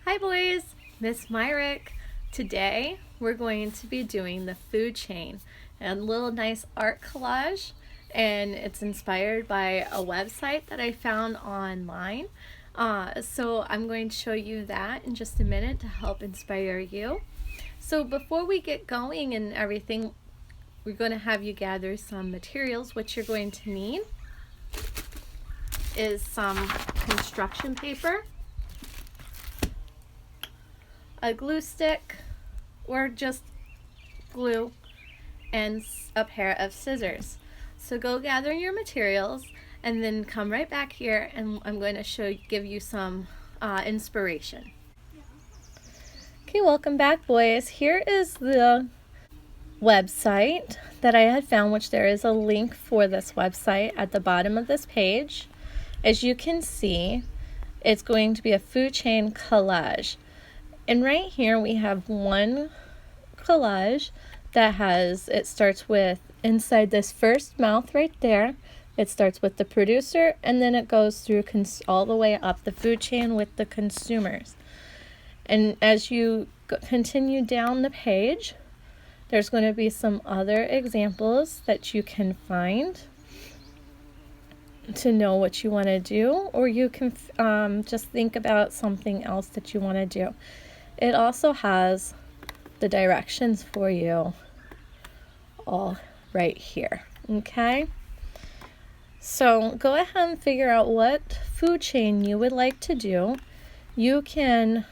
Hi boys, Miss Myrick. Today we're going to be doing the food chain and a little nice art collage, and it's inspired by a website that I found online. So I'm going to show you that in just a minute to help inspire you. So before we get going and everything, we're going to have you gather some materials. What you're going to need is some construction paper, a glue stick or just glue, and a pair of scissors. So go gather your materials and then come right back here and I'm going to give you some inspiration. Okay, welcome back boys. Here is the website that I had found, which there is a link for this website at the bottom of this page. As you can see, it's going to be a food chain collage. And right here we have one collage that it starts with, inside this first mouth right there, it starts with the producer and then it goes through all the way up the food chain with the consumers. And as you continue down the page, there's going to be some other examples that you can find to know what you want to do, or you can just think about something else that you want to do. It also has the directions for you all right here. Okay, so go ahead and figure out what food chain you would like to do. You can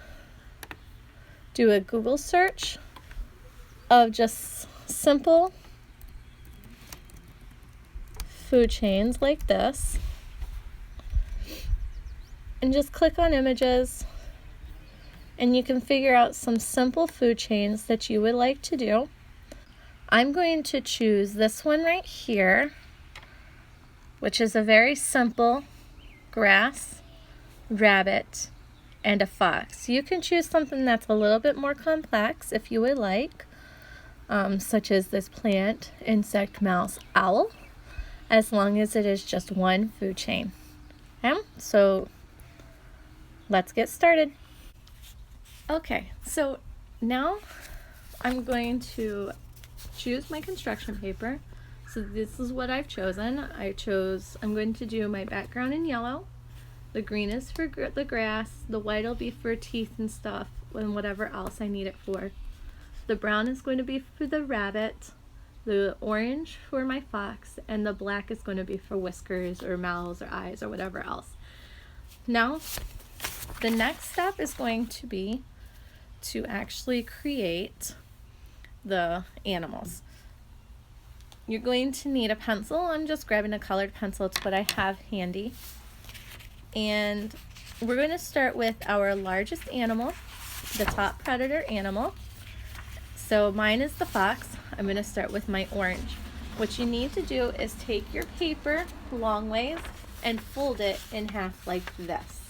do a Google search of just simple food chains like this and just click on images, and you can figure out some simple food chains that you would like to do. I'm going to choose this one right here, which is a very simple grass, rabbit, and a fox. You can choose something that's a little bit more complex if you would like, such as this plant, insect, mouse, owl, as long as it is just one food chain. Okay, so let's get started. Okay, so now I'm going to choose my construction paper. So this is what I've chosen. I'm going to do my background in yellow. The green is for the grass. The white will be for teeth and stuff and whatever else I need it for. The brown is going to be for the rabbit. The orange for my fox. And the black is going to be for whiskers or mouths or eyes or whatever else. Now, the next step is going to be to actually create the animals. You're going to need a pencil. I'm just grabbing a colored pencil. It's what I have handy. And we're going to start with our largest animal, the top predator animal. So mine is the fox. I'm going to start with my orange. What you need to do is take your paper long ways and fold it in half like this.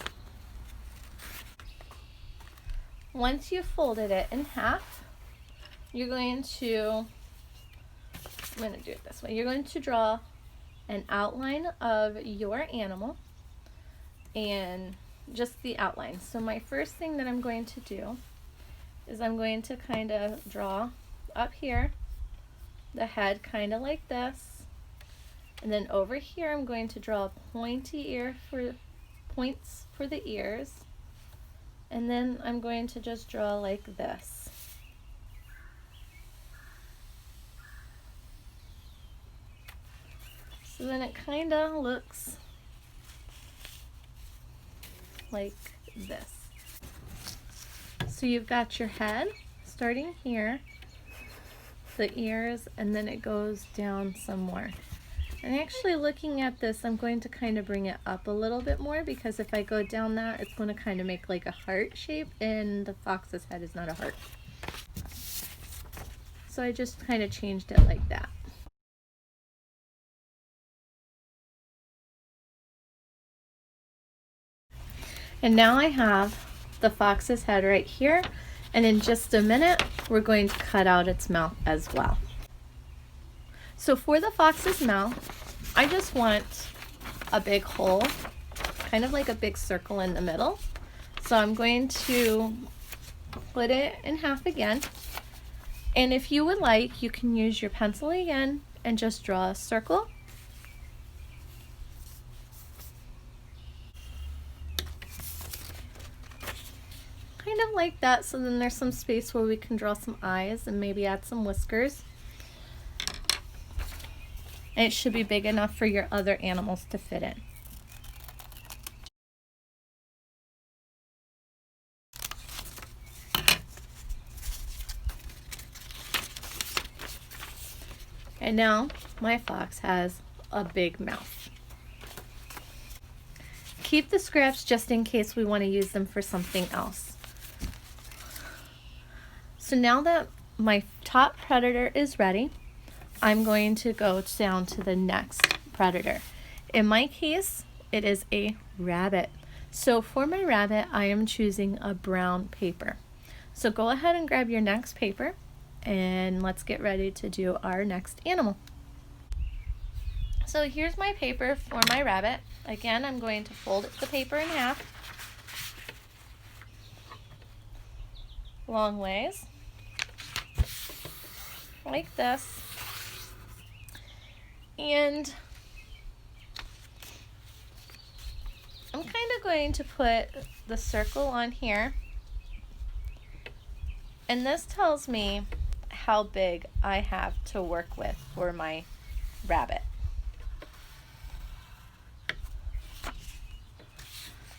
Once you've folded it in half, I'm going to do it this way. You're going to draw an outline of your animal and just the outline. So my first thing that I'm going to do is I'm going to kind of draw up here the head kind of like this, and then over here I'm going to draw a pointy ear for points for the ears. And then I'm going to just draw like this. So then it kind of looks like this. So you've got your head starting here, the ears, and then it goes down some more. And actually looking at this, I'm going to kind of bring it up a little bit more, because if I go down that, it's going to kind of make like a heart shape, and the fox's head is not a heart. So I just kind of changed it like that. And now I have the fox's head right here, and in just a minute, we're going to cut out its mouth as well. So for the fox's mouth, I just want a big hole, kind of like a big circle in the middle. So I'm going to split it in half again. And if you would like, you can use your pencil again and just draw a circle. Kind of like that, so then there's some space where we can draw some eyes and maybe add some whiskers. And it should be big enough for your other animals to fit in. And now my fox has a big mouth. Keep the scraps just in case we want to use them for something else. So now that my top predator is ready, I'm going to go down to the next predator. In my case, it is a rabbit. So for my rabbit, I am choosing a brown paper. So go ahead and grab your next paper and let's get ready to do our next animal. So here's my paper for my rabbit. Again, I'm going to fold the paper in half, long ways, like this. And I'm kind of going to put the circle on here. And this tells me how big I have to work with for my rabbit.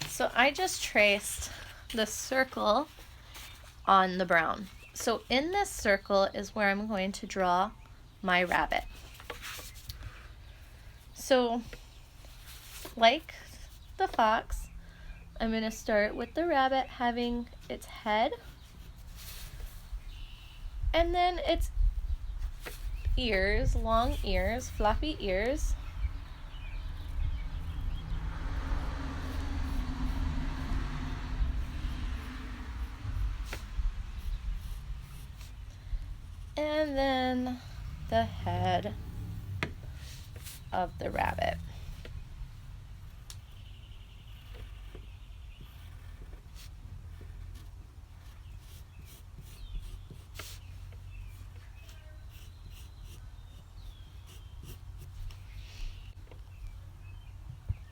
So I just traced the circle on the brown. So in this circle is where I'm going to draw my rabbit. So like the fox, I'm going to start with the rabbit having its head, and then its ears, long ears, floppy ears. And then the head of the rabbit.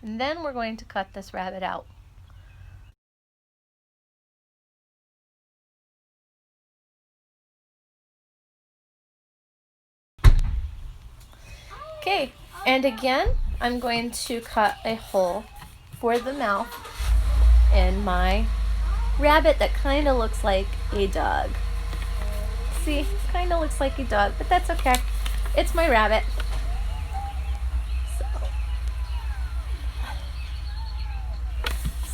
And then we're going to cut this rabbit out. Okay, and again, I'm going to cut a hole for the mouth in my rabbit that kind of looks like a dog. See, kind of looks like a dog, but that's okay. It's my rabbit.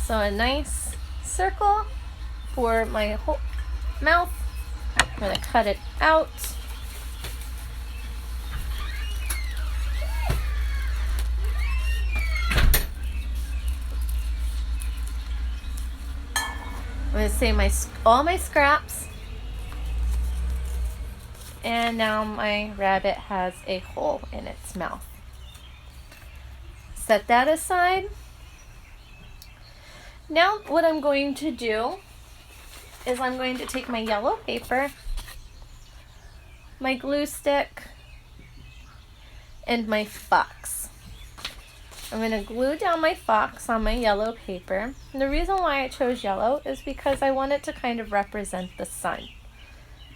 So a nice circle for my whole mouth. I'm going to cut it out. I'm going to save all my scraps. And now my rabbit has a hole in its mouth. Set that aside. Now what I'm going to do is I'm going to take my yellow paper, my glue stick, and my fox. I'm going to glue down my fox on my yellow paper. And the reason why I chose yellow is because I want it to kind of represent the sun.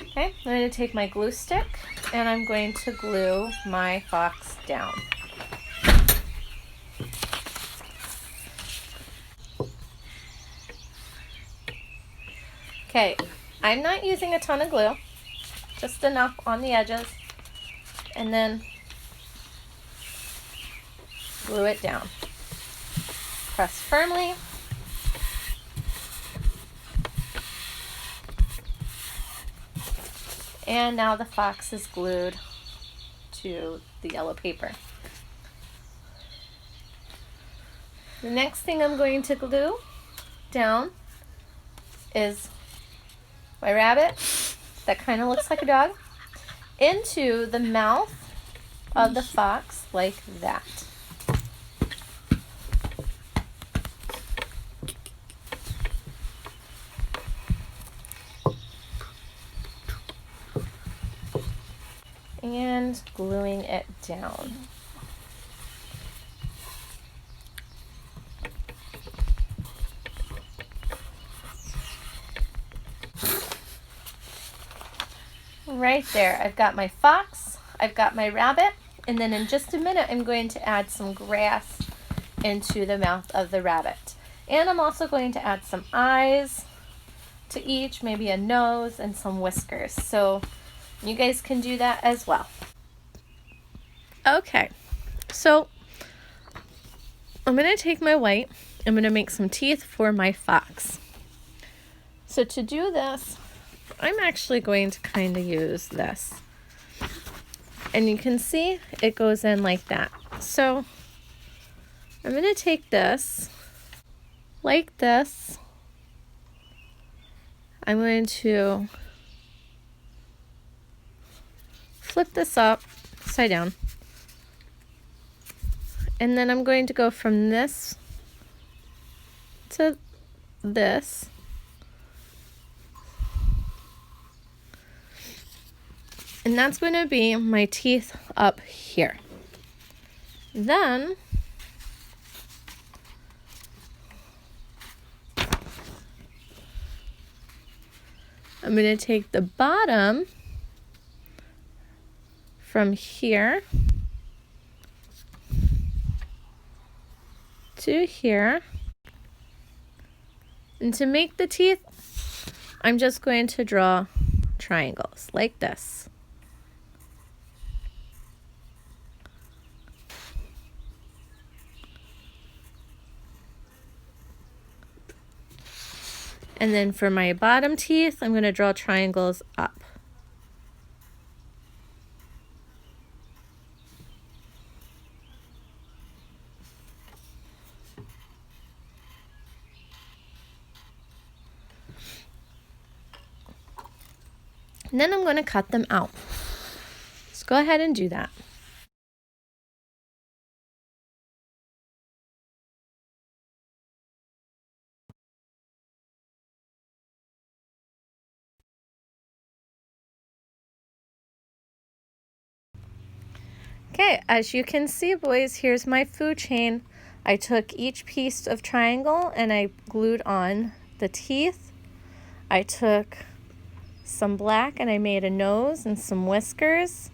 Okay, I'm going to take my glue stick and I'm going to glue my fox down. Okay, I'm not using a ton of glue, just enough on the edges, and then glue it down. Press firmly. And now the fox is glued to the yellow paper. The next thing I'm going to glue down is my rabbit that kind of looks like a dog into the mouth of the fox like that. and gluing it down. Right there, I've got my fox, I've got my rabbit, and then in just a minute I'm going to add some grass into the mouth of the rabbit. And I'm also going to add some eyes to each, maybe a nose and some whiskers. So you guys can do that as well. Okay, so I'm going to take my white, I'm going to make some teeth for my fox. So to do this, I'm actually going to kind of use this. And you can see it goes in like that. So I'm going to take this, like this. I'm going to flip this upside down. And then I'm going to go from this to this. And that's going to be my teeth up here. Then I'm going to take the bottom from here to here. And to make the teeth, I'm just going to draw triangles like this. And then for my bottom teeth, I'm going to draw triangles up. And then I'm going to cut them out. Let's go ahead and do that. Okay, as you can see, boys, here's my food chain. I took each piece of triangle and I glued on the teeth. I took some black and I made a nose and some whiskers.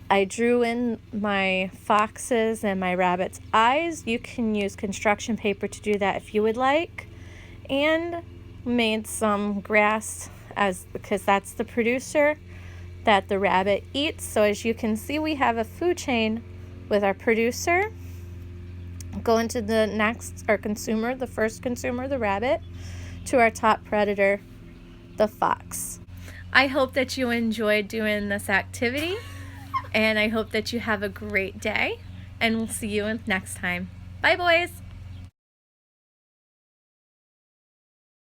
I drew in my fox's and my rabbit's eyes. You can use construction paper to do that if you would like. And made some grass because that's the producer that the rabbit eats. So as you can see, we have a food chain with our producer going to the next, our consumer, the first consumer, the rabbit, to our top predator, the fox. I hope that you enjoyed doing this activity, and I hope that you have a great day, and we'll see you next time. Bye, boys.